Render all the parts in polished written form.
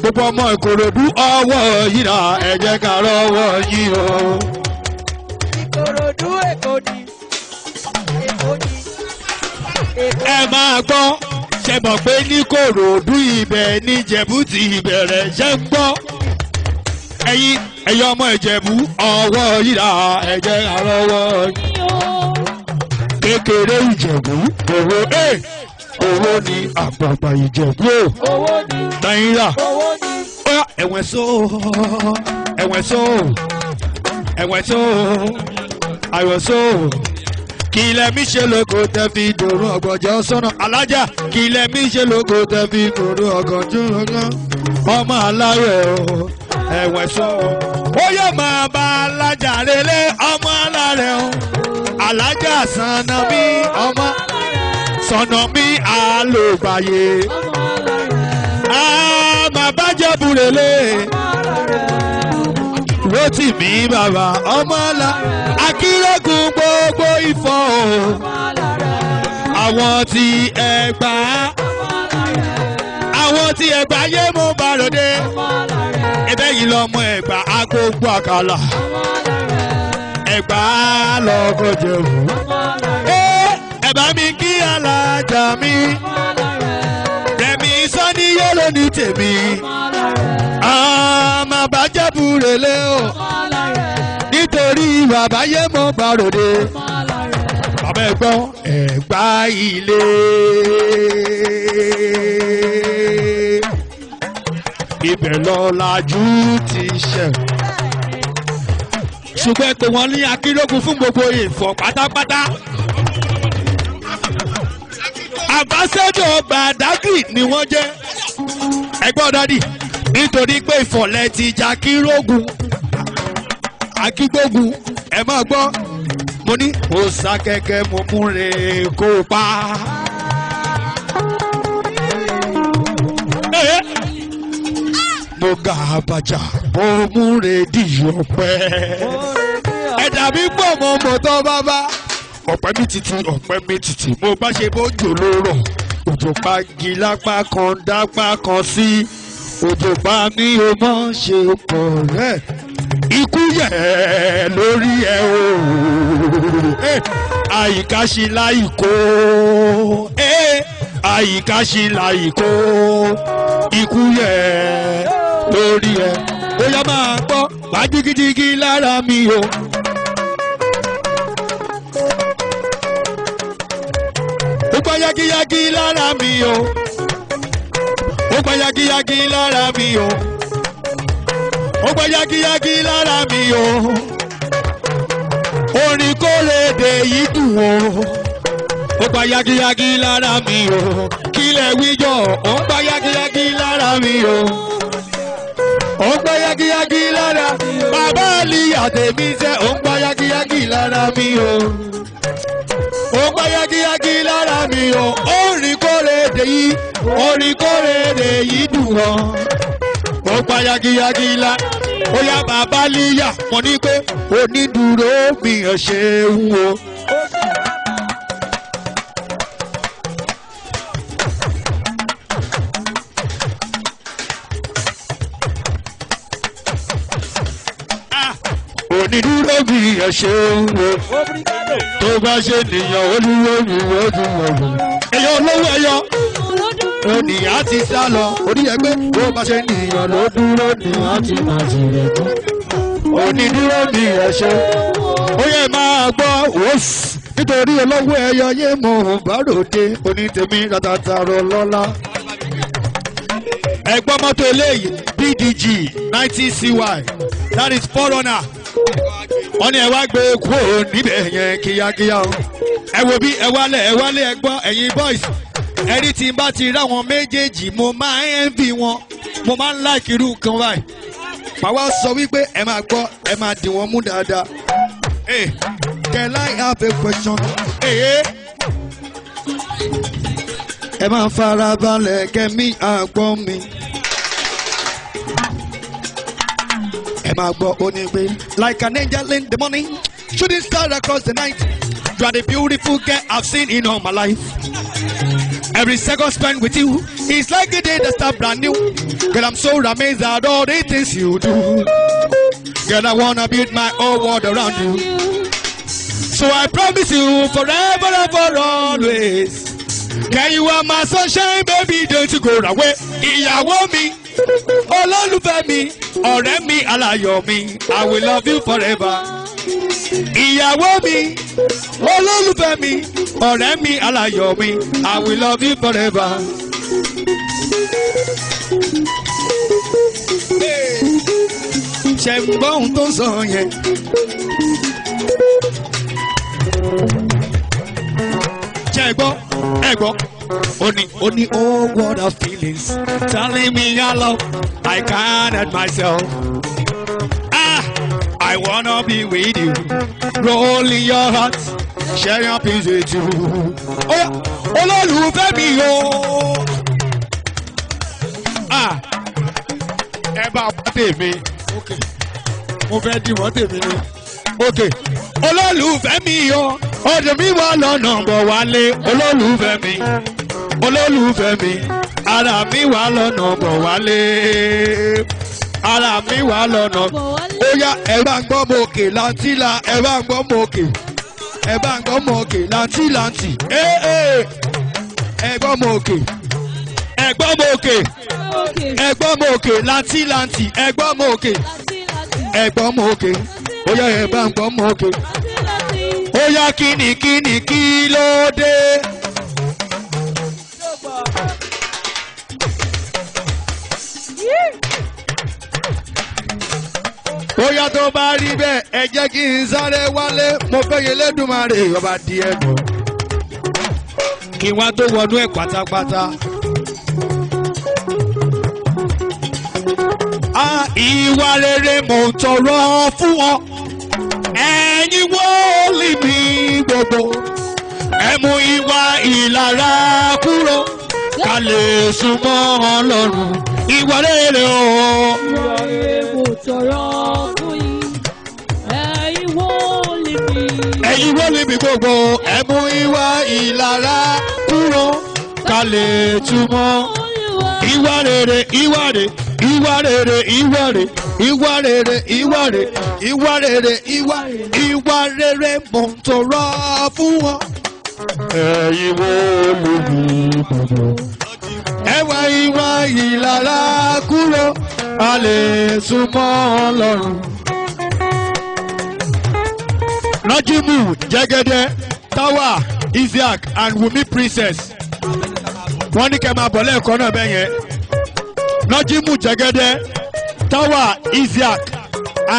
gbogbo ọmọ Ìkòròdú ọwọ́ yìí rà ẹ jẹ́ ká rọ́wọ́ yìí o. Ìkòròdú Èkó ni. ẹ máa gbọ́ ṣe mọ̀ pé ní Ìkòròdú ibẹ̀ ní Ìjẹ̀bú ti ìbẹ̀rẹ̀ ṣe ń gbọ́ ẹ̀yin ọmọ Ìjẹ̀bú ọwọ́ yìí rà ẹ jẹ́ ká rọ́wọ́ yìí o. kékeré Ìjẹ̀bú owó ni àgbààgbà Ìjẹ̀bú Owó ni. náírà Owó ni. ẹ̀wẹ̀n só àìwẹ̀ só kí ilẹ̀ mi ṣe lóko tẹ́ fi dòrò ọ̀gànjọ́ sọ́nà alájà kí ilẹ̀ mi ṣe lóko tẹ́ fi dòrò ọ̀gànjọ́ ọmọ aláyọ̀ ẹ̀wẹ̀n só ó yẹ máa bá alájà relé ọmọ alárẹ̀ o alájà sànà mi ọmọ sọ̀nà mi àlòbàyè bàbájẹ́ burele Rótìmí bàbá ọmọlá Akírògùn gbogbo Ifọ̀ àwọn tí Ẹ̀gbá yé mo bá ròde ẹbẹ yìí lọmọ Ẹ̀gbá agbógbó àkàlà Ẹ̀gbá lọgọjẹ wò ẹ bá mi kí alájà mi Rẹ̀mí Sọ́ní yẹ́lò ní tèmi àmà bàjẹ́ burele o nítorí bàbá yé mo bá ròde bàbá ẹ̀gbọ́n Ẹ̀gbá ilé ibẹ̀ lọ́làjú ti ṣẹ̀ ṣùgbọ́n pé wọ́n ní Akírògùn fún gbogbo Ifọ̀ pátápátá àbáṣẹ́dọ̀ Badagry ni wọ́n jẹ́ ẹgbọ́n dádì nítorí pé Ìfọ̀lẹ́ ti jà Akígbógun ẹ máa gbọ́ mo ní mo sá kẹ́kẹ́ mo múre kó pa. mo ga àbàjá mo múre dìyọ̀ pẹ́ ẹ̀dà mi pọ̀ mọ́ mọ́tọ́ bàbá ọ̀pẹ mi tìtì mo bá ṣe bójú lóró òjò pa gi lápá kan dápá kan sí òjò bá mi ò mọ̀ ṣe pọ̀ rẹ̀ ikú yẹ̀ lórí ẹ̀ o àyíká ṣe láìkó àyíká ṣe láìkó ikú yẹ̀ lórí ẹ̀ ó yá máa gbọ́ wá jigijigi lára mi o. ó gbá yagiyagi lára mi o ó gbá yagiyagi lára mi o ó gbá yagiyagi lára mi o orin Kóredé yìí dùn o ó gbá yagiyagi lára mi o kílẹ̀ wíjọ ó gbá yagiyagi lára mi o ó gbá yagiyagi lára bàbá àlìyá tèmi sẹ́ ó gbá yagiyagi lára mi o ó gbá yagiyagi lára mi o orin Kóredé yìí dùn o ó gbá yagiyagi la ó yá bàbá líyà mo ní pé onídùúró mi ò ṣe ń wo. onídùúró mi ò ṣe ń wo tó bá ṣe nìyàn olúwo mi ò dùn wọ̀gbọ̀n ẹ̀yọ́ olówó ẹ̀yọ́ oníyà ti sá lọ orí ẹgbẹ́ tó bá ṣe nìyàn ló dúró nìyàn ti máa ti rẹ̀ tán onídúró mi ẹ̀ ṣe ó yẹ máa gbọ́ wòsù nítorí olówó ẹyọ yé mo bá ròde onítèmi ratata rọ lọ́lá ẹgbọ́n mọ́tò eléyìí BDG 90CY that is forerunner wọ́n ní ẹ wá gbé kúrò níbẹ̀ yẹn kíákíá o ẹ wo bí ẹ wálé ẹgbọ́n ẹ̀yin boys ẹni tí n bá ti ráwọn méjèèjì mo máa ń envy wọn mo máa ń like irú nǹkan báyìí màá sọ wípé ẹ máa gbọ́ ẹ máa dì wọ́n mú dáadáa. Can I have a question? ẹ máa fara balẹ̀ kẹ́mi àgbọ̀n mi. ẹ máa gbọ́ ó ní pé like an angel in the morning shooting star across the night you are the beautiful girl I've seen in all my life. Every second spent with you is like a day that start brand new. Girl, I'm so amazed at all the things you do. Girl, I wanna build my whole world around you. So I promise you forever and for always. Can you are my sunshine, baby? Don't you go away. Ìyàwó mi, olólùfẹ́ mi, ọ̀rẹ́ mi, aláyọ̀ mi. I will love you forever. Ìyàwó mi, olólùfẹ́ mi, ọ̀rẹ́ mi, aláyọ̀ mi. I will love you forever. Ṣé ń gbọ́ ohun tó ń sọ yẹn? Ṣé ẹ gbọ́? Ẹ gbọ́? Only oh what of feelings telling me I love I can't help myself. I wanna be with you, rolling your heart, sharing your peace with you. Olólùfẹ́ mi o. Ẹ bá wá tèmi. Mo fẹ́ di wọ́n tèmi ni. Olólùfẹ́ mi o. Ọdún mi wà lọ́nà bọ̀ wálé. Olólùfẹ́ mi. Olólùfẹ́ mi. Ara mi wà lọ́nà bọ̀ wálé. Ara mi wà lọ́nà. Ó yá ẹ bá ń gbọ́ mọ òkè láńtìlá. Ẹ bá ń gbọ́ mọ òkè. Ẹ bá ń gbọ́ mọ òkè láńtìláńtì. Ẹ gbọ́ mọ òkè. Ẹ gbọ́ mọ òkè. Ẹ gbọ́ mọ òkè láńtìláńtì. Ẹ gbọ́ mọ òkè. Ẹ gbọ́ mọ òkè. Ó yá ẹ bá ń gbọ́ mọ òkè. Ó yá kíni kí ló dé? Bóyá tó bá rí bẹ́ẹ̀ ẹ jẹ́ kí n sáré wálé mo fẹ́ yẹ lẹ́dùnmáre ọba di ẹ̀gbọ́n kí wá tó wọnú ẹ̀ pátápátá. Ìwà rere mò ń tọrọ fún ọ ẹ̀yin wòlíì mi gbogbo ẹ mú ìwà ìlara kúrò ká lè súnmọ́ Ọlọ́run ìwà rere o. Ìwà rere mò ń tọrọ fún yín ẹ̀yin wòlíì mi. Ẹ̀yin wòlíì mi gbogbo ẹ mú ìwà ìlara kúrò ká lè túmọ̀ ìwà rere ìwà rere. Ìwà rere ìwà rere ìwà rere ìwà rere ìwà rere ìwà rere mò ń tọrọ fún wọn. Ẹ̀yin wòlíì mi gbogbo ẹ wá ìwà ìlara kúrò a lè súnmọ́ Ọlọ́run. Najimu Jẹ́gẹ́dẹ́ Tawa Isiaq and Wumi Princess wọ́n ní kẹ́ máa bọ̀ lẹ́ẹ̀kan náà bẹ́ẹ̀ yẹn. Najimu Jẹ́gẹ́dẹ́ Tawa Isiaq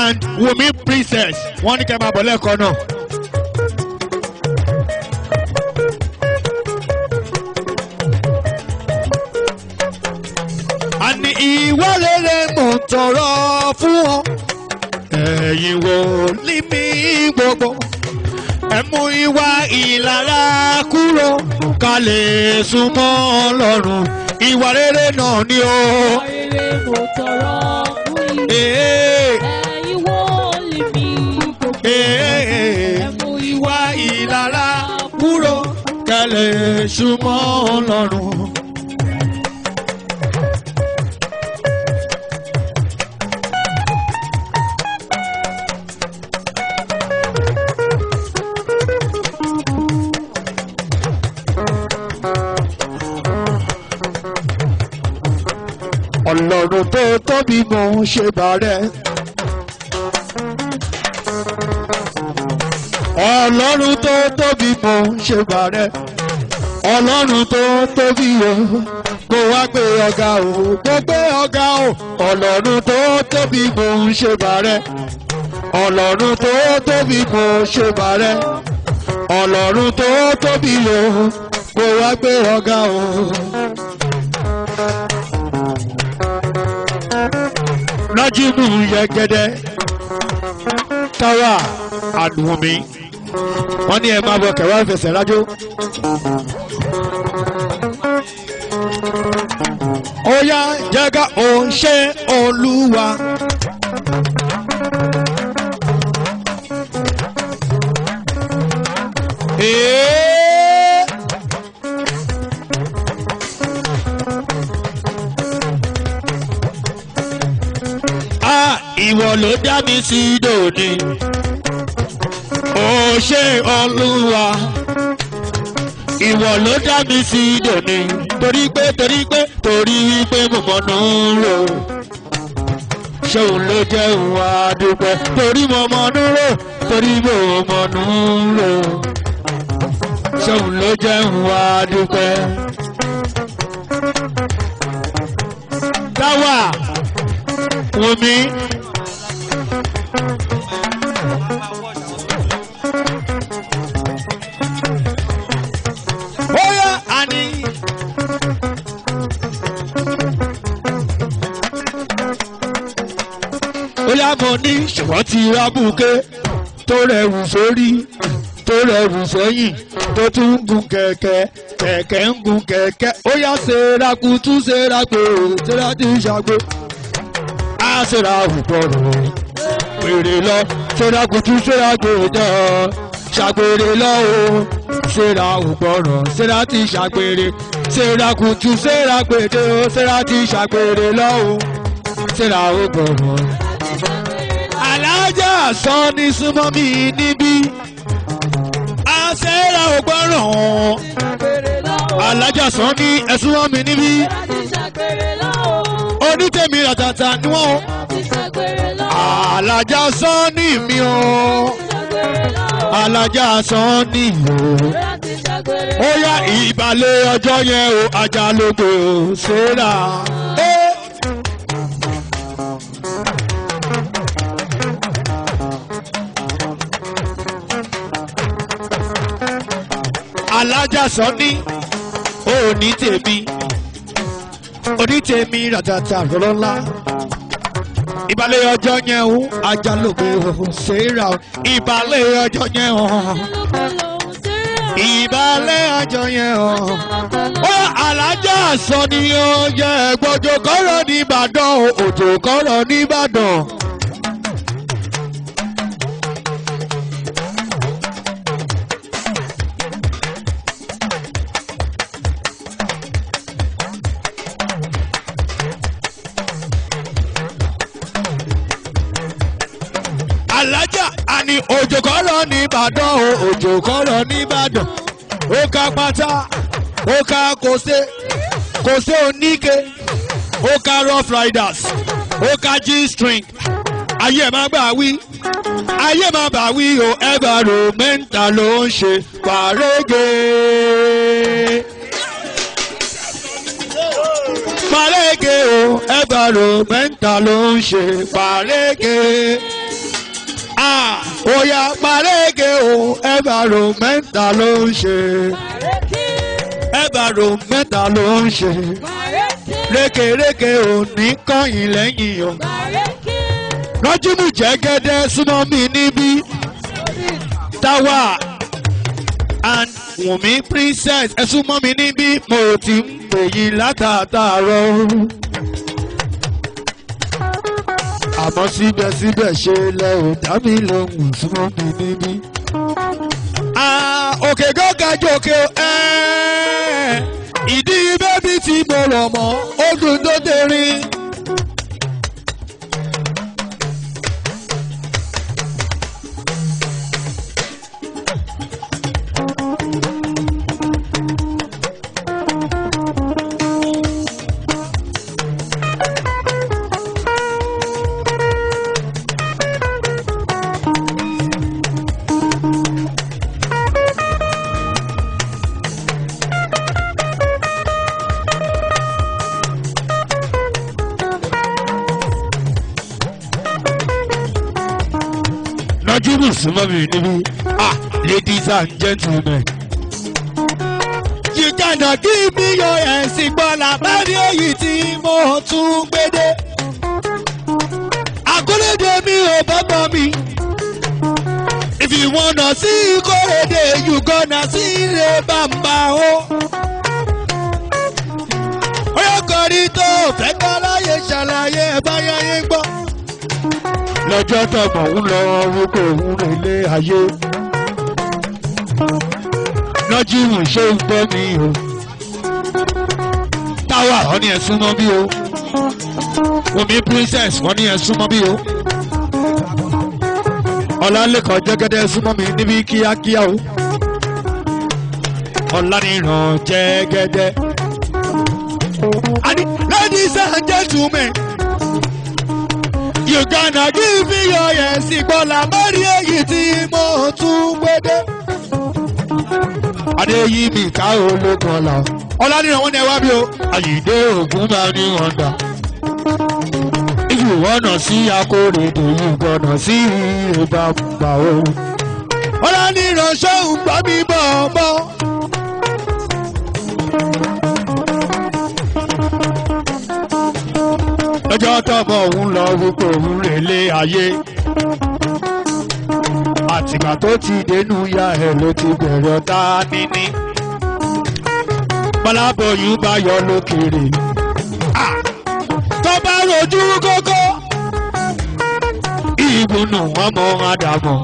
and Wumi Princess wọ́n ní kẹ́ máa bọ̀ lẹ́ẹ̀kan náà. Àní ìwà rere mò ń tọrọ fún ọ ẹ̀yin wòlíì mi gbogbo ẹ mú ìwà ìlara kúrò ká lè súnmọ́ Ọlọ́run ìwà rere náà ni o. Ìwà rere mò ń tọrọ fún yín ẹ̀yin wòlíì mi gbogbo ẹ mú ìwà ìlara kúrò ká lè súnmọ́ Ọlọ́run. Ọlọ́run tó tóbi mò ń ṣe bàrẹ̀. Ọlọ́run tó tóbi mò ń ṣe bàrẹ̀. Ọlọ́run tó tóbi o kó wá gbé ọ̀gá o kó gbé ọ̀gá o. Ọlọ́run tó tóbi mò ń ṣe bàrẹ̀. Ọlọ́run tó tóbi mò ń ṣe bàrẹ̀. Ọlọ́run tó tóbi o kó wá gbé ọ̀gá o. Najimu Jẹ́gẹ́dẹ́ Tawa and Wumi wọ́n ní ẹ máa bọ̀ kẹwàá fẹsẹ̀ rájò. Ó yá jẹ́gá ò ń ṣe Olúwa. ìwọ ló dá mi sí dòní. Ó ṣé Olúwa. Ìwọ ló dá mi sí dòní. Torí wípé mo mọ̀nà ń rò. Ṣé òun ló jẹ́ òun wá dúpẹ́? Torí mo mọ̀nà ń rò. Torí mo mọ̀nà ń rò. Ṣé òun ló jẹ́ òun wá dúpẹ́? Táwa Wùmí. Bóyá àní. Bóyá mo ní ṣùgbọ́n ti ra bùkẹ́ tó rẹrù sórí tó rẹrù sẹ́yìn tó tún ń gun kẹ̀kẹ́ kẹ̀kẹ́ ń gun kẹ̀kẹ́. Ó yá ṣera kutu ṣera gbé ṣera ti ṣàgbé. Á ṣera ògbọ́rọ̀ pèrè lọ ṣera kutu ṣera gbé dán ṣàgbèrè lọ o. Ṣera ògbọ́rọ̀ ṣera ti ṣàgbèrè ṣera kutu ṣera gbèdé o ṣera ti ṣàgbèrè lọ o. Ṣera ògbọ́rọ̀. Alájà sọ ní súnmọ́ mi níbí. Ṣera ògbọ́rọ̀. Alájà sọ ní ẹ̀sùn wọn mi níbí. Onítẹ̀mí ràtàtà ni wọ́n. Alájà sọ ní mi o. Alájà sọ ní o. Ó yá ìbàlẹ̀ ọjọ́ yẹn o ajá lógo ṣera. Alájà sọ ní onítèmi ràtàtà rọlọ́lá. Ìbàlẹ̀ ọjọ́ yẹn o ajá lógo ṣera. Ìbàlẹ̀ ọjọ́ yẹn o. Ìbàlẹ̀ ọjọ́ yẹn o. Ó Alájà sọ ní ó yẹ gbọ́dọ̀ kọ́rọ̀ ní Ìbàdàn òjò kọ́rọ̀ ní Ìbàdàn. Alájà àní òjò kọ́rọ̀ ní Ìbàdàn o òjò kọ́rọ̀ ní Ìbàdàn. Ó ká pátá ó ká kòsé oníke ó ká rough riders ó ká G-string. Ayé má gbà wí o environmental ló ń ṣe pàrégé. Pàrégé o environmental ló ń ṣe pàrégé. Oya pàrégé o environmental ló ń ṣe. Environmental ló ń ṣe. Rékèrékè ò ní kọ́yìn lẹ́yìn o. Rọ́júmù Jẹ́gẹ́dẹ́ súnmọ́ mi níbí. Táwa and Wùmí Princess ẹ súnmọ́ mi níbí. Mo ti ń pè yín látàtàárọ̀. Àmọ́ síbẹ̀síbẹ̀ ṣe lẹ ò dá mi lóhùn súnmọ́ mi níbí. Òkè gọ́gà jòkè ìdí bébí tí mo rọ̀ mọ́ ó dùn tó dérin. Rọ́júmù súnmọ́ mi níbí. Ladies and gentlemen. You cannot give me your ẹ̀sìn gbọ́lá bẹ́ẹ̀ni èyí tí mo tún gbédé. Akólédé mi ò bọ́gbọ́n mi. If you wanna see Kórédé, you gonna see Re Bamba o. Oyè kọrí tó fẹ́ kọ́ láyé ṣàlàyé báyà yé gbọ́. Lọ́jọ́ tọmọ ń lọ wípé òun relé ayé. Rọ́júmù ṣé ń gbọ́ mi o. Táwa ọ̀ ní ẹ̀sùn mọ́ bí o. Wùmí princess wọ́n ní ẹ súnmọ́ bí o. Ọlálẹ́kan Jẹ́gẹ́dẹ́ súnmọ́ mi níbi kíákíá o. Ọláníran Jẹ́gẹ́dẹ́. Ladies and gentlemen, you gonna give me your yes ìgbọ́lá mọ́rí èyí tí mo tún gbédé. Adéyími ká ológun ọ̀la. Ọláníran wọn ni ẹ wá bí o. Àyìndé ògún bá ní wọn dà. If you wanna see Akóredé, you gonna see Ìbàbà o. Ọláníran ṣóun gbọ́ mi bọ̀ọ̀bọ̀. Lọ́jọ́ tọ́mọ òun lọ wípé òun rèlé ayé. Àtìgbà tó ti dénú ya ẹ̀ ló ti bẹ̀rẹ̀ ọ̀tá níní. Bọ́lábọ̀yún bá yọ lókèrè. Tó bá rojú kókó. Ìgbónú ọmọ Ádámọ̀.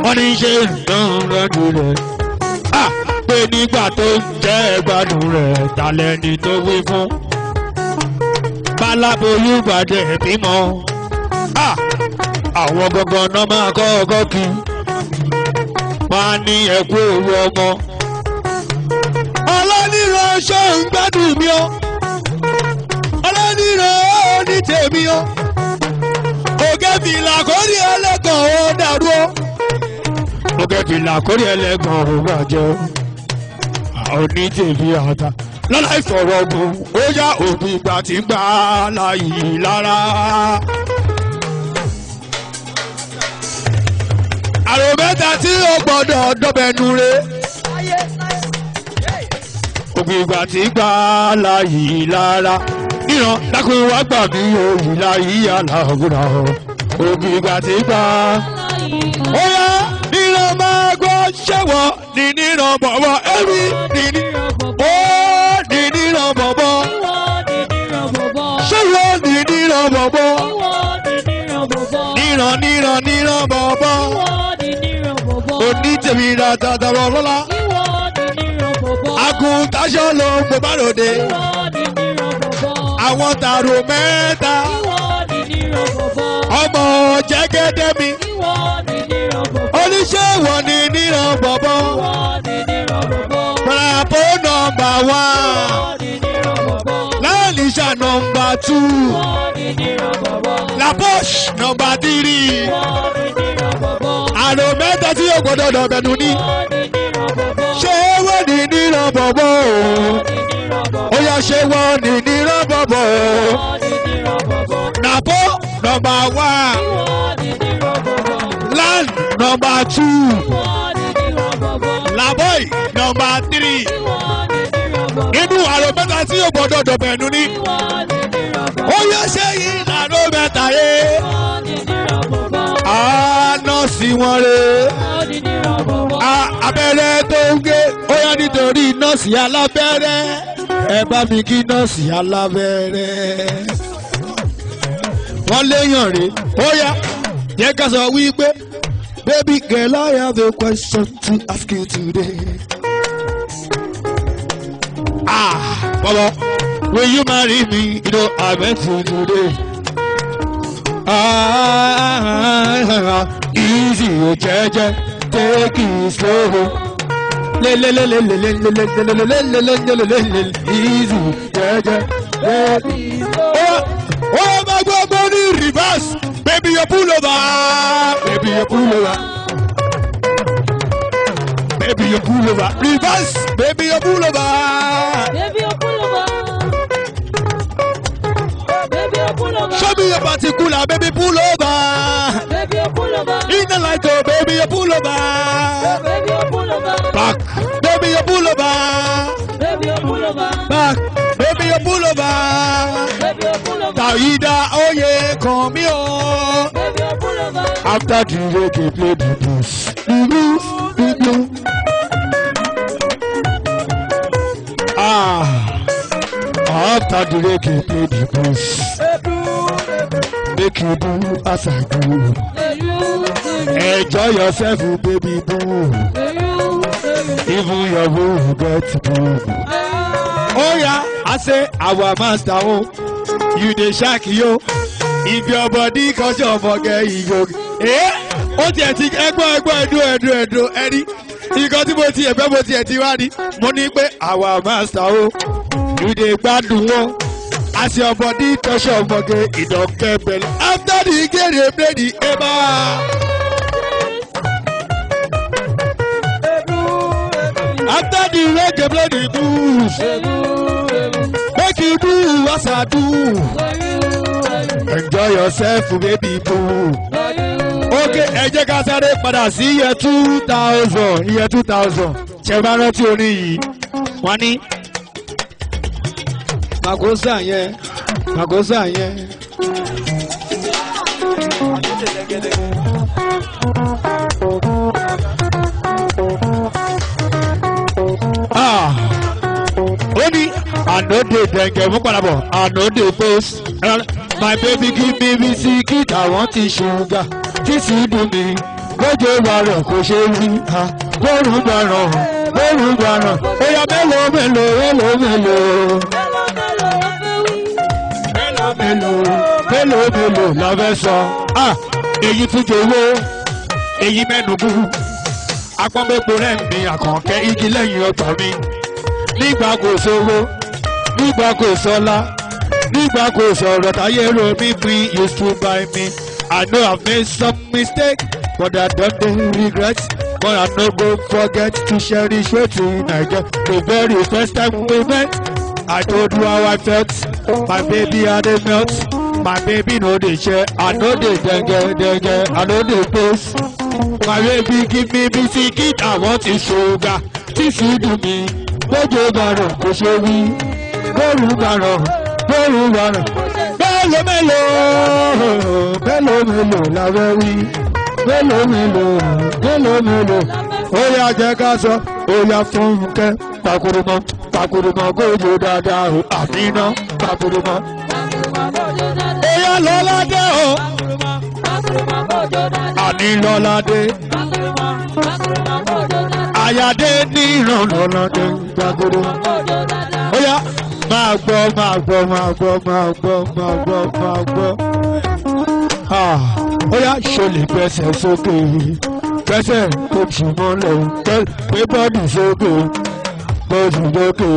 Wọ́n ní ṣe ìdánrẹ́dù rẹ̀. Pé nígbà tó ń jẹ́ ẹgbàdùn rẹ̀ talẹ̀ ni tó wí fún. Báláboyún gbàdé bímọ. Àwọn gangan náà máa kọ́ ọgọ́ kí. Máa ní ẹ̀kú òru ọmọ. Ọláníran ṣó ń gbádùn mi o. Ọláníran ó ní tèmi o. Ògè fìlà kórè ẹlẹ́gàn ó dàrú o. Ògè fìlà kórè ẹlẹ́gàn ó bàjẹ́ o. Òní tèmi àtà. Lọ́la ìfọ̀rọ̀gùn ó yá òbí ìgbà tí ń gbà láyé lára. Àrò mẹ́ta tí ó gbọ́dọ̀ dọ́bẹ̀nu re. Òbí ìgbà tí ń gbà láyé lára. Níran dákun wá gbà mí òyì láyé aláàbúrà o. Òbí ìgbà tí ń gbà. Ó yá níran máa gbọ́ ṣẹ́wọ̀ ní níran bọ̀wọ̀ ẹ̀rí ní níran bọ̀bọ̀. Ṣé wọ́n ní níran bọ̀bọ̀? Níran bọ̀bọ̀. Òní tèmi ra tàtàrọ̀ lọ́la. Àgùntàṣọ́ ló ń gbọ́ bá lòdì. Àwọn tààrò mẹ́ta. Ọmọ Jẹ́gẹ́dẹ́ mi. Oníṣẹ́ ìwọ ni níran bọ̀bọ̀. Bravo number 1. Láàlìṣà number 2. La Poche number 3. Àrò mẹ́ta tí yóò gbọ́dọ̀ dọ̀bẹ̀nu ní. Ṣé wọ́n ní níran bọ̀bọ̀ o? Ó yá ṣé wọ́n ní níran bọ̀bọ̀ o? Napo number 1. Land number 2. Laboy number 3. Inú àrò mẹ́ta tí yóò gbọ́dọ̀ dọ̀bẹ̀nu ní. Ó yá ṣé yìí àrò mẹ́ta yé. Nọ́ọ̀sì wọn re. Abẹ́rẹ́ tó ń gé. Ó yá nítorí nọ́ọ̀sì alábẹ́rẹ́. Ẹ bá mi kí nọ́ọ̀sì alábẹ́rẹ́. Wọ́n léyàn rè. Ó yá jẹ́ ká sọ wípé. Baby girl, I have a question to ask you today. Baba, will you marry me? You know I met you today. Easy, jeje, take it slow. Easy, jeje, oh my God, money reverse. Baby, you pull over. Baby, you pull over. Baby, you pull over. Reverse. Baby, you pull over. Baby, you pull over. Baby, you pull over. Show me your particular. Baby, pull over. Baby, you pull over. In the light, oh, baby, you pull over. Baby, you pull over. Back. Baby, you pull over. Baby, you pull over. Back. Baby, you pull over. Baby, you pull over. Taida, oh yeah, come here. Baby, you pull over. After the reggae, play the blues. The blues, the blues. After the reggae, play the blues. Make you do as I do. Enjoy yourself, baby boo. Even your boo get boo. Oh yeah, I say our master, oh. You dey shark yo. If your body cause your forget you go. Ó tiẹ̀ ti ẹgbọ́n ẹni. Nǹkan tí mo ti ẹ̀fẹ́ mo tiẹ̀ ti wá ní. Mo ní pé àwa master o. You dey gbádùn wọn. As your body touch your forget ìdọ̀kẹ́ bẹ̀rẹ̀. After the game dey play the eba. After the reggae play the blues. Make you do as I do. Enjoy yourself baby boo. Okay, ẹ jẹ́ ká sáré padà sí year 2000. Ṣé bá rántí orin yìí? Wọ́n ní Makosa yẹn. Ó ní ànóde dẹ̀ngẹ̀ mú padà bọ̀ ànóde face. My baby give me biscuit, I want sugar. This is do me. Lójú ìbàrọ̀ kò ṣe rí. Bọ́ọ̀rù gbàràn. Ó yá mélòó la fẹ́ sọ. Èyí tún jòwó. Èyí mẹ́nubú. Apọ́nbẹ́po rẹ̀ mi àkànkẹ́ igi lẹ́yìn ọgbà mi. Nígbà kò sówó. Nígbà kò sọlá. Nígbà kò sọ̀rọ̀ táyé ro mi pin used to buy me. I know I've made some mistake, but I don't regret. But I no go forget to cherish wetin I get. The very first time we met, I told you how I felt. My baby had a melt. My baby no dey share. I no dey denge. I no dey post. My baby give me biscuit, I want sugar. This you do me. Lójú ìbàrọ̀ kò ṣe wí. Bọ́ọ̀lù ìbàrọ̀. Mélòó la fẹ́ wí. Mélòó. Ó yá jẹ́ ká sọ, ó yá Fúnkẹ́ pàkúrúmọ́ kójú dáadáa o. Àmínà pàkúrúmọ́. Ó yá Lọ́ládé o. Àní Lọ́ládé. Àyàdé ní ìran Lọ́ládé pàkúrúmọ́. Ó yá. Máa gbọ́. Ó yá ṣọlẹ̀ gbẹ́sẹ̀ sókè. Gbẹ́sẹ̀ tó tì mọ́lẹ̀. Pé bọ́ọ̀dù sókè. Bọ́ọ̀dù lókè.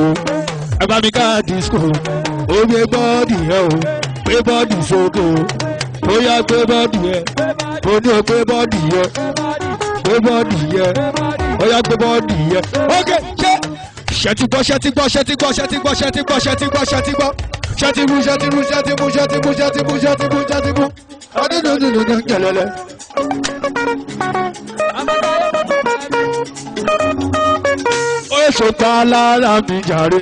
Ẹ bá mi ká disco. Ó gbé bọ́ọ̀dù yẹ o. Pé bọ́ọ̀dù sókè. Ó yá gbé bọ́ọ̀dù yẹ. Ó ní o gbé bọ́ọ̀dù yẹ. Gbé bọ́ọ̀dù yẹ. Ó yá gbé bọ́ọ̀dù yẹ. Okay, ṣé. Ṣẹ́tìgbọ́. Adúdúdúdú kẹlẹlẹ. Ó ṣòpá lára mi jàre.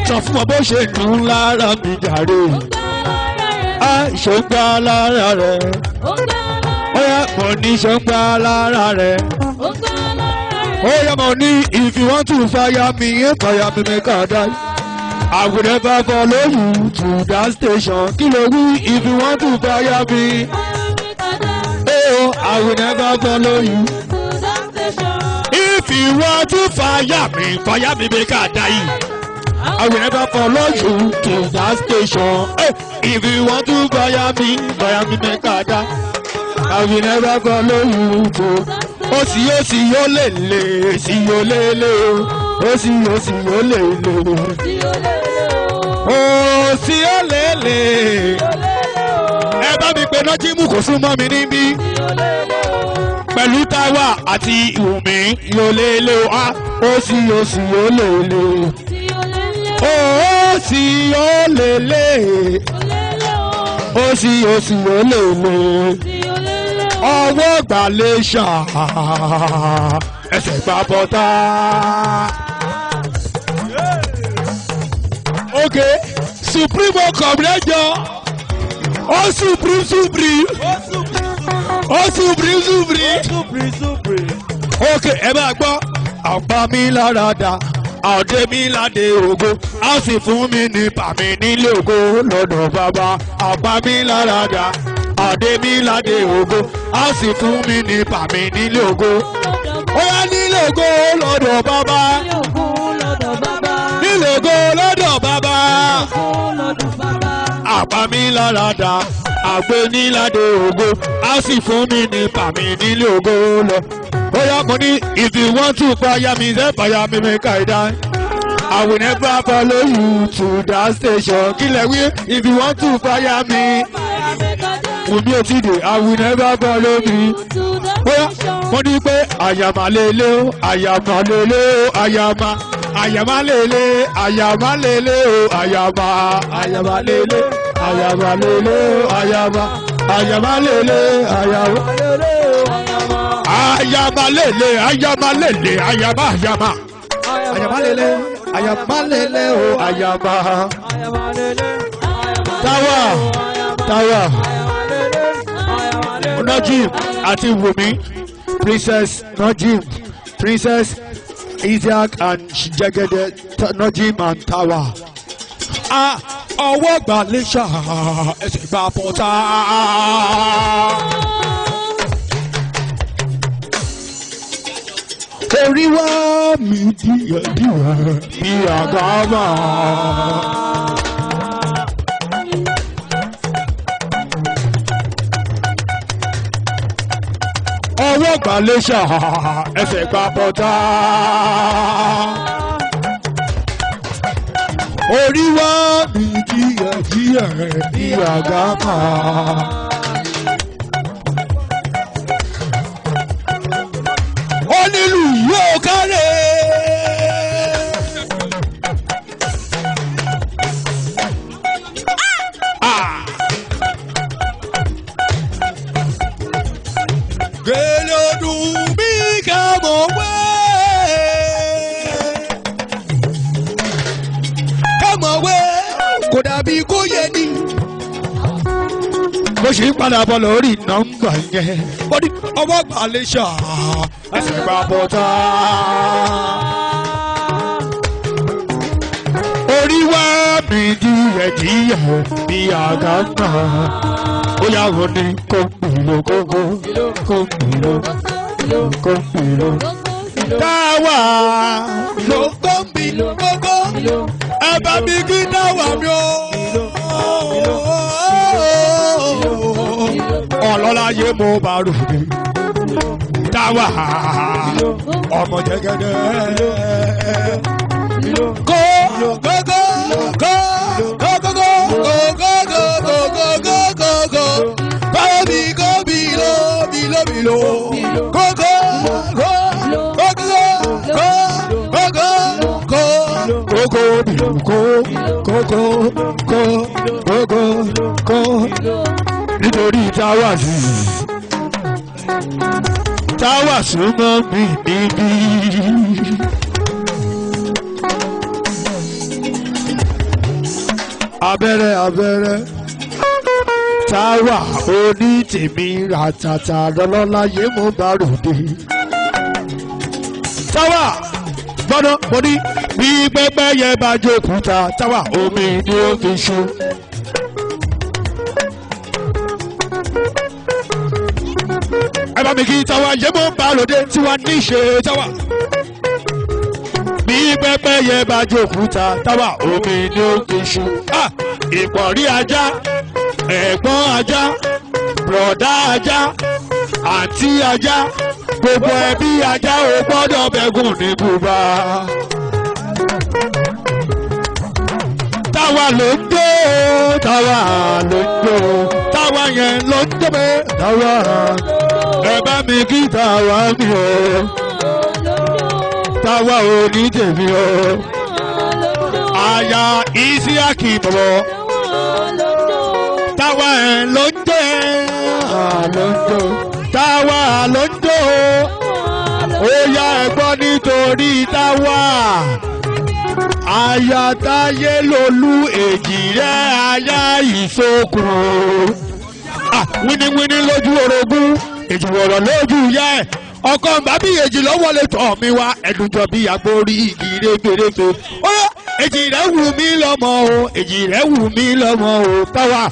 Sọ fún ọ bó ṣe dùn lára mi jàre. Á ṣòpá lára rẹ̀. Ó yá mọ̀ ní ṣòpá lára rẹ̀. Oh yeah, money. If you want to fire me, make a die. I will never follow you to that station. Kilo we, if you want to fire me, oh, I will never follow you to that station. If you want to fire me, make a die. I will never follow you to that station. Hey, if you want to fire me, make a die. I will never follow you to. Ó sì yó lèlè, sì yó lèlè o. Ó sì yó lèlè. Ó sì yó lèlè. Ẹ bá mi pe Nájímù kò súnmọ́ mi níbí. Pẹ̀lú Táíwà àti Wùmí yó lèlè o. Ó sì yó lèlè. Ó sì yó lèlè. Ó sì yó lèlè. Ọwọ́ gbàlẹ̀ ṣá ẹsẹ̀ gbà bọ́tà. Okay, Supreme kọ̀m̀lẹ́jọ. Ó Supreme. Okay, ẹ máa gbọ́. Àpá mi lára dà. Àdé mi ládé ògo. A sì fún mi ní pàmì nílé ògo lọ́dọ̀ bàbá. Àpá mi lára dà. Àdé mi ládé ògo. A sì fún mi ní pàmì nílé ògo. Ó yá nílé ògo lọ́dọ̀ bàbá. ògo lọ́dọ̀ bàbá. lọ́dún bàbá. Àpamí lára dá àgbẹ̀ nílàdé ògo á sì fún mi ní pàmì nílé ògo lọ. Bóyá mo ní if you want to fire me then fire me make I die. I will never follow you to that station. Kílẹ̀ wí if you want to fire me. Wùmí ò tí dé I will never follow me. Bóyá mo ní pé àyàmà lélẹ̀ o àyàmà lélẹ̀ o àyàmà. Àyàmà lélẹ̀ àyàmà lélẹ̀ o àyàmà. Àyàmà lélẹ̀ àyàmà lélẹ̀ o àyàmà. Àyàmà lélẹ̀ àyàmà. Àyàmà lélẹ̀ àyàmà lélẹ̀ àyàmà àyàmà. Àyàmà lélẹ̀ àyàmà lélẹ̀ o àyàmà. Táwà Táwà Najim àti Wùmí Princess Najim Princess Isiaq and Jegede Najim and Táwà. Ọwọ́ gbà lè ṣá ẹsẹ̀ gbà pọ̀tà. Orí wá mi díẹ̀díẹ̀ bí àgàmà. Ọwọ́ gbà lè ṣá ẹsẹ̀ gbà pọ̀tà. Orí wá mi díẹ̀díẹ̀ bí àgàmà. Onílù yóò kárẹ̀. Gbèlè ọdún bí ká mọ̀ wé. Ká mọ̀ wé kò dàbí kó yẹ ni. Mo ṣì ń padà bọ̀ lórí nọ́mbà yẹn. Wọ́n ní ọwọ́ gbà lè ṣá ẹsẹ̀ gbà bọ̀tà. Orí wá mi díẹ̀díẹ̀ bí àgàmà. Ó yà wọ́n ní kóńpìlò kókó kóńpìlò kóńpìlò. Táwà ló kóńpìlò kókó. Ẹ bá mi kí Táwà mi o. Ọlọ́lá yé mo bá ròde. Táwà ọmọ Jẹ́gẹ́dẹ́. Kó kókó kó kókó kókó kóbí kóbí ló bíló bíló kókó kó kókó kókó kókó bíló kó kókó kókó kókó nítorí Táwà sí. Táwà súnmọ́ mi níbí. Abẹ́rẹ́ abẹ́rẹ́ Táwà oní tèmi ràtàtà lọ́lọ́lá yé mo bá ròde. Táwà gbọ́dọ̀ mo ní bí pẹ́pẹ́ yẹ bá jókòó Táwà omi ni ó fi ṣú. Ẹ bá mi kí Táwà yé mo bá ròde tí wàá ní ṣe Táwà. Bí pẹ́pẹ́ yẹ bá jókòó Táwà omi ni ó fi ṣú. Ìpọ̀rí ajá ẹ̀gbọ́n ajá bùrọ̀dá ajá àǹtí ajá gbogbo ẹbí ajá ò gbọ́dọ̀ bẹ́gùn ní bùbá. Táwà ló ń jó Táwà ló ń jó Táwà yẹn ló ń jó bẹ́ẹ̀ Táwà ẹ bá mi kí Táwà mi o Táwà ò ní tèmi o àyà Isiaq bọ̀bọ̀. Táwà ẹ̀ ló ń jó Táwà ló ń jó ó yá ẹ̀gbọ́n nítorí Táwà aya Táyé lolú èjì rẹ̀ aya ìsokùn wíníwíní lójú orogún èjì wọ̀rọ̀ lójú yá ẹ̀ ọkọ bàbí èjì lọ́wọ́ lè tọ̀ mí wá ẹ̀dùnjọ bí agbórí igi réferéfe ó yá èjì rẹ̀ wù mí lọ́mọ o èjì rẹ̀ wù mí lọ́mọ o Táwà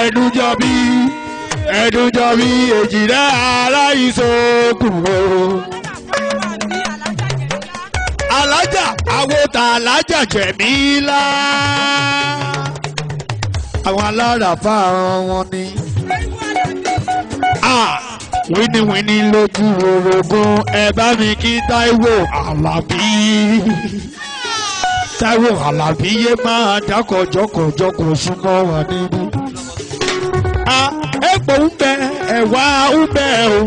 ẹ̀dùnjọ bí èjì rẹ̀ ara ìsokùn o. Alájà àwọn tá a lájàjẹ̀ mí lá. àwọn aláràfà wọn ni. wíníwíní lójú orogún ẹ bá mi kí Táíwò Àlàbí. Táíwò Àlàbí yé máa dákọ̀jọ́kọ̀jọ́kọ̀ súnmọ́ wa níbí. Egbò ń bẹ ẹ̀wà ń bẹ o.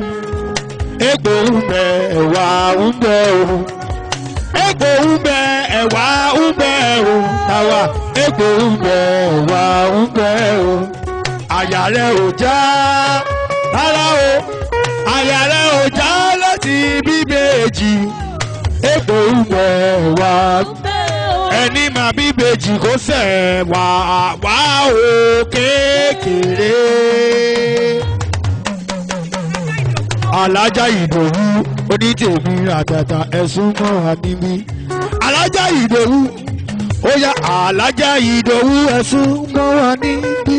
Egbò ń bẹ ẹ̀wà ń bẹ o. Egbò ń bẹ ẹ̀wà ń bẹ o. Táwa egbò ń bẹ ẹ̀wà ń bẹ o. Àyà rẹ̀ ò já rárá o. Àyà rẹ̀ ò já láti bíbèjì. Egbò ń bẹ ẹ̀wà ń bẹ o. Ẹni máa bíbèjì kó sẹ̀ wá o kékeré. Alájà Ìdòwú onítèmi àtàtà ẹ̀sùn mọ́ àníbí. Alájà Ìdòwú ó yá Alájà Ìdòwú ẹ̀sùn mọ́ àníbí.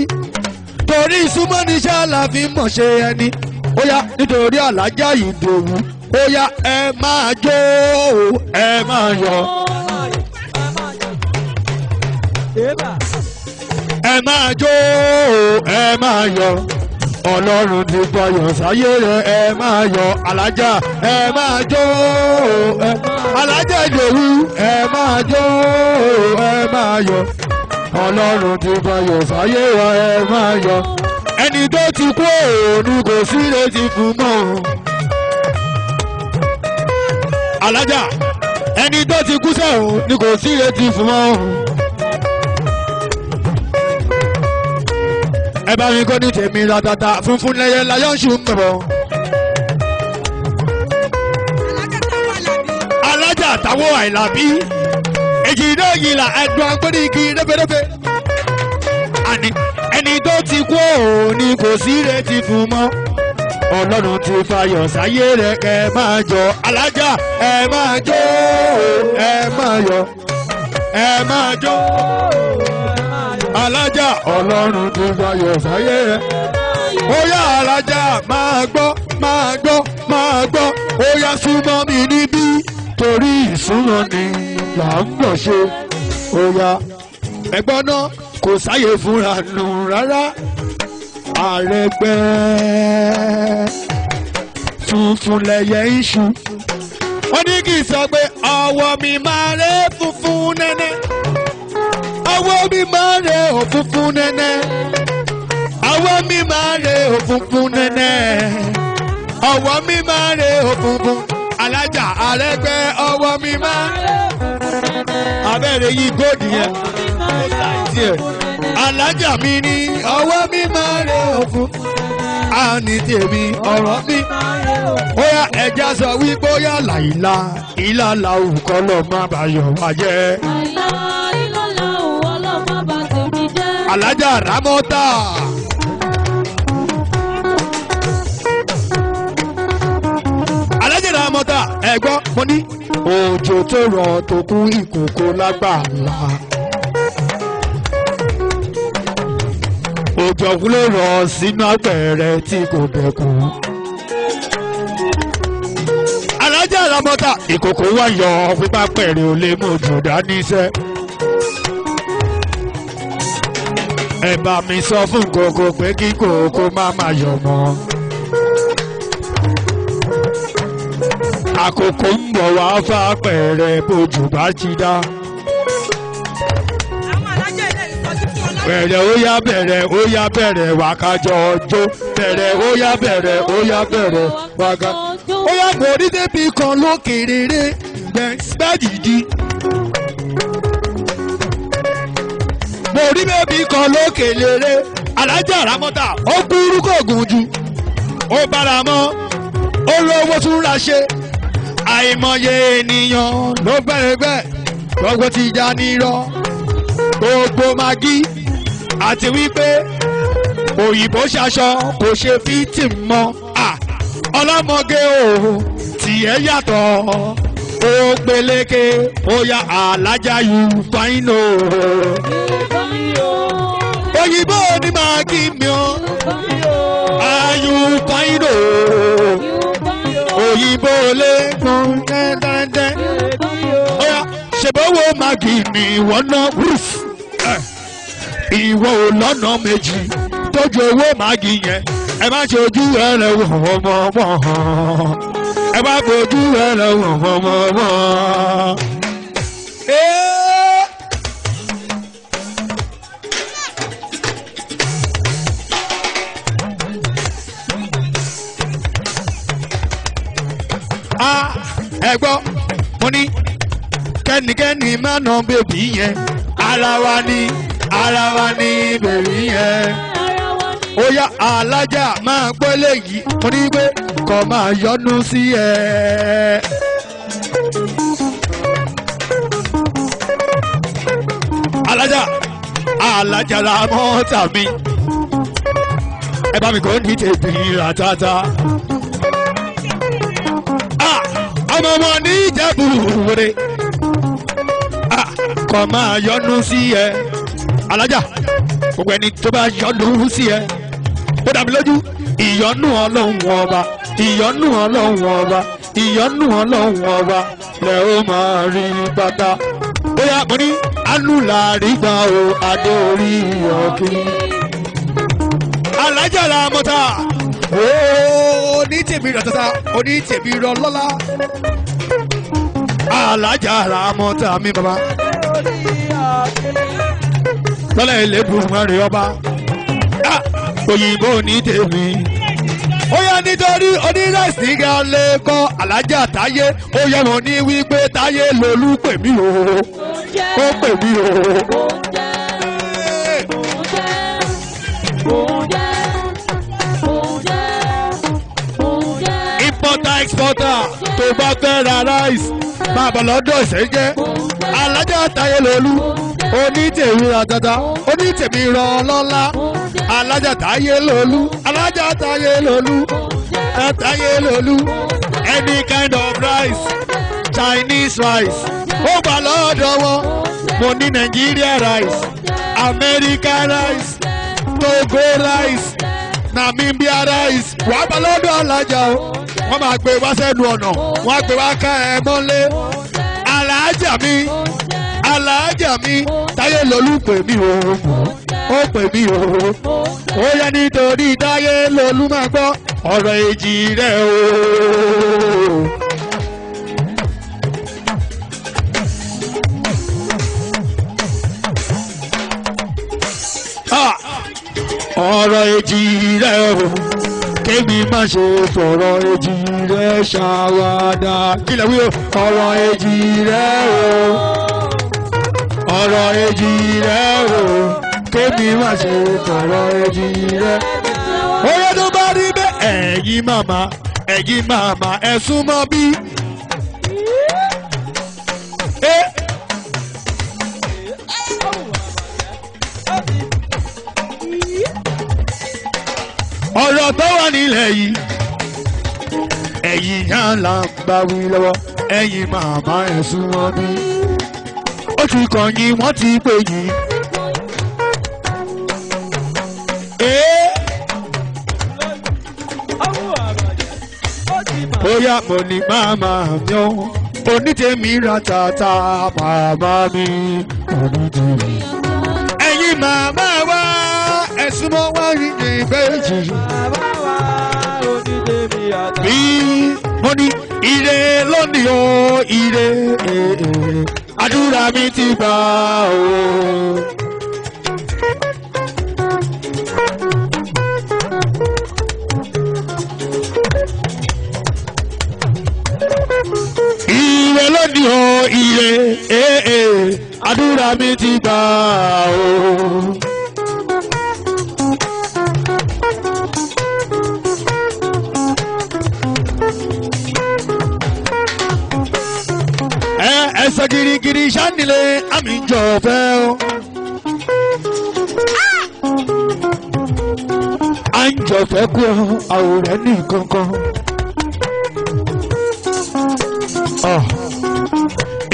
Torí ìsúnmọ́ ní sálà fi mọ̀ ṣe ẹni. Ó yá nítorí Alájà Ìdòwú ó yá ẹ máa jó ẹ máa yọ̀. Ẹ máa jó ẹ máa yọ̀. Ọlọ́run ti fọyọ̀ sáyé rẹ̀ ẹ máa yọ̀. Alájà ẹ máa jó Alájà Ìdòwú ẹ máa jó ẹ máa yọ̀. Ọlọ́run ti fọyọ̀ sáyé rẹ̀ ẹ máa yọ̀. Ẹni tó ti kú òòrùn kò sí retí fún mọ́. Alájà ẹni tó ti kú sẹ́wọ̀n ni kò sí retí fún mọ́. Ẹ bá mi kó ní tèmi ratata funfun lẹ́yẹ láyọ̀ ń ṣù ń bọ̀. Alájà Táíwò Àlàbí èjì náà yìí là ẹ̀dùn agbóríkì rẹ́fẹ́rẹ́fẹ́. Àní ẹni tó ti kú òun ni kò sí retí fún mọ́. Ọlọ́run ti fayọ̀ sáyé rẹ̀ kẹ́ máa jọ. Alájà ẹ máa jó ẹ máa yọ̀ ẹ máa jó. Alájà Ọlọ́run ti fayọ̀ sáyé rẹ̀. Ó yá Alájà máa gbọ́ máa gbọ́ máa gbọ́. Ó yá súnmọ́ mi níbí torí ìsúnmọ́ ni là ń bọ̀ ṣe. Ó yá ẹ̀gbọ́n náà kò sáyè fúnra nù rárá. Àrẹ̀gbẹ́ funfun lẹ̀yẹ iṣu. Wọ́n ní kì í sọ pé ọwọ́ mi máa rẹ́ funfun nẹ́nẹ́. Ọwọ́ mi máa rẹ́ òfunfun nẹ́nẹ́. Ọwọ́ mi máa rẹ́ òfunfun nẹ́nẹ́. Ọwọ́ mi máa rẹ́ òfunfun. Alájà Àrẹ̀gbẹ́ ọwọ́ mi máa rẹ́ òfunfun nẹ́nẹ́. Abẹ́rẹ́ yí góòdì yẹn. Alájà mi ní ọwọ́ mi máa rẹ́ òfunfun. A ní tèmi ọ̀rọ̀ mi. Ó yá ẹja sọ wípé ó yá làìlà ìlàlà òkọ́ lọ má bàa yọ̀ wá jẹ́. Alájà Rámọ́tà. Alájà Rámọ́tà ẹ gbọ́ mo ní òjò tó rọ̀ tó kún ìkòkò lágbàlá. Òjò ló rọ̀ sínú apẹ̀rẹ̀ tí kò dẹ̀kun. Alájà Rámọ́tà ìkòkò wá yọ pípa pẹ̀rẹ̀ ò lè mú òjò dání iṣẹ́. Ẹ bá mi sọ fún kòkò pé kí kòkò má máa yọ̀ mọ́. Àkókò ń bọ̀ wá fàpẹ̀rẹ̀ bójú bá ti dá. Bẹ̀rẹ̀ ó yá bẹ̀rẹ̀ ó yá bẹ̀rẹ̀ wákàjọ ọjọ́. Bẹ̀rẹ̀ ó yá bẹ̀rẹ̀ ó yá bẹ̀rẹ̀ wákàjọ. Ó yá gbòdì débi kan lókèrèrè gbẹ̀dìdì. Mo rí bébí kan lókè léré. Alájà Rámọ́tà ó kúrú kò gùn jù. Ó bára mọ́ ó lówó tún ra ṣe. Àìmọye ènìyàn ló gbẹ̀rẹ̀gbẹ̀ gbogbo ti já nírọ́. Gbogbo magi àti wípé òyìnbó ṣaṣọ kò ṣe fítì mọ́. Ọlọ́mọge o tiẹ̀ yàtọ̀ ó gbélékè ó yá Alájà yù fáínò. Òyìnbó ni magi mi o ayù fáínò. Òyìnbó lè gbọ́n dẹ́dẹ́dẹ́. Ó yá ṣèbówó máàgì ni wọ́n ná roof ìwọ ò lọ́nà méjì tójú owó máàgì yẹn ẹ má ṣe ojú ẹrẹ wọ̀ ọmọ ọmọ ẹ má fojú ẹrẹ wọ̀ ọmọ ọmọ. ẹ gbọ́ mo ní kẹ́nikẹ́ni má nà bèbí yẹn ara wa ni bèbí yẹn ó yá alájà máa gbọ́ léyìí mo ní pé kó máa yọnu sí ẹ. alájà ra mọ́tà mi ẹ bá mi kò ní tèbí ratata. ọmọ wọn ní Ìjẹ̀bú Òde kó máa yọnu sí ẹ alájà gbogbo ẹni tó bá yọnu sí ẹ ó dàbí lójú ìyọnu Ọlọ́run ọba ìyọnu Ọlọ́run ọba ìyọnu Ọlọ́run ọba lẹ ó máa rí pátá bóyá mo ní anúlárí gbà ó adé orí ọkì alájà la mọ́ta oní tèmi rọ̀tọ́ta oní tèmi rọ̀ lọ́la alájà ra mọ́ta mi bàbá lọ́lá Elédùmarè ọba òyìnbó ní tèmi ó yá nítorí onírẹ̀sì ga lè kọ́ alájà táyé ó yẹ wọn ní wípé táyé lolú pè mí o ó pè mí o. Exporter tó bá fẹ́ ra rice máa bọ̀ lọ́dọ̀ ìṣẹ́jẹ́ alájà táyé lolú onítèmi ratata onítèmi rọ lọ́lá alájà táyé lolú alájà táyé lolú táyé lolú any kind of rice Chinese rice ó gbà lọ́dọ̀ wọn mo ní Nigeria rice American rice Togo rice Namibia rice wàá gbà lọ́dọ̀ alájà o wọ́n máa gbé wá sẹ́nu ọ̀nà wọ́n á gbé wá ká ẹ mọ́lé aláàjà mi táyé lolú pè mí o ó pè mí o ó yẹ nítorí táyé lolú máa gbọ́ ọ̀rọ̀ èjì rẹ̀ o. ọ̀rọ̀ èjì rẹ̀ o kémi má ṣe fọ̀rọ̀ èjì rẹ̀ ṣàwádà kílẹ̀ wí o ọ̀rọ̀ èjì rẹ̀ o ọ̀rọ̀ èjì rẹ̀ o kémi má ṣe fọ̀rọ̀ èjì rẹ̀. oyè tó bá rí bẹ́ẹ̀ ẹ̀yin màmá ẹ súnmọ́ bí. ọ̀rọ̀ tó wà nílẹ̀ yìí ẹ̀yin yàn là ń bá wí lọ́wọ́ ẹ̀yin màmá ẹ̀ sún wọn bí. ó ti kàn yín wọ́n ti pè yín. bóyá mo ní màmá mi ó onítèmi ratata màmá mi onítèmi. ẹ̀yin màmá wa ẹ̀sùn mọ́ wá rí ní ìbejì. bí mo ní ire lónìí o ire àdúrà mi ti gbà o. ire lónìí o ire àdúrà mi ti gbà o. ẹsẹ̀ girigiri sanilé àmì ń jọ fẹ́ o. à ń jọ fẹ́ kú àwòrán ní kankan.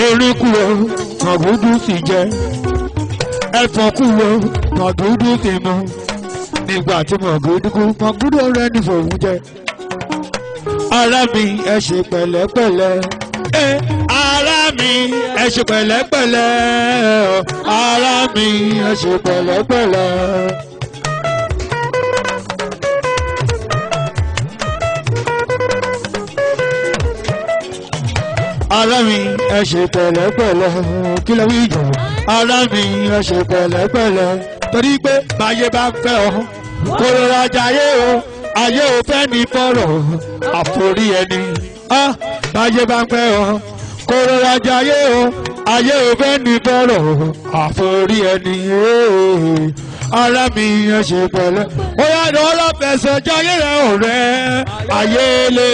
erin kú o mọ̀gúdú sì jẹ́ ẹ̀fọn kú o mọ̀gúdú sì mú nígbà tí mọ̀gúdú rẹ̀ ní fòun jẹ. ara mi ẹ ṣe pẹ̀lẹ́pẹ̀lẹ́ ara mi ẹ ṣe pẹ̀lẹ́pẹ̀lẹ́ ara mi ẹ ṣe pẹ̀lẹ́pẹ̀lẹ́. ara mi ẹ ṣe pẹ̀lẹ́pẹ̀lẹ́ kí ló wí jọ ara mi ẹ ṣe pẹ̀lẹ́pẹ̀lẹ́ torí pé báyé bá fẹ́ ọ kó rọra jayé o ayé ò fẹ́ ní fọ́rọ̀ àforí ẹni báyé bá fẹ́ ọ kó rọra jayé o ayé ò fẹ́ ní fọ́rọ̀ àforí ẹni ara mi ẹ ṣe pẹ̀lẹ́ ó yá lọ́ọ́ fẹsẹ̀ jayé rẹ̀ ọ̀rẹ́ ayé lé.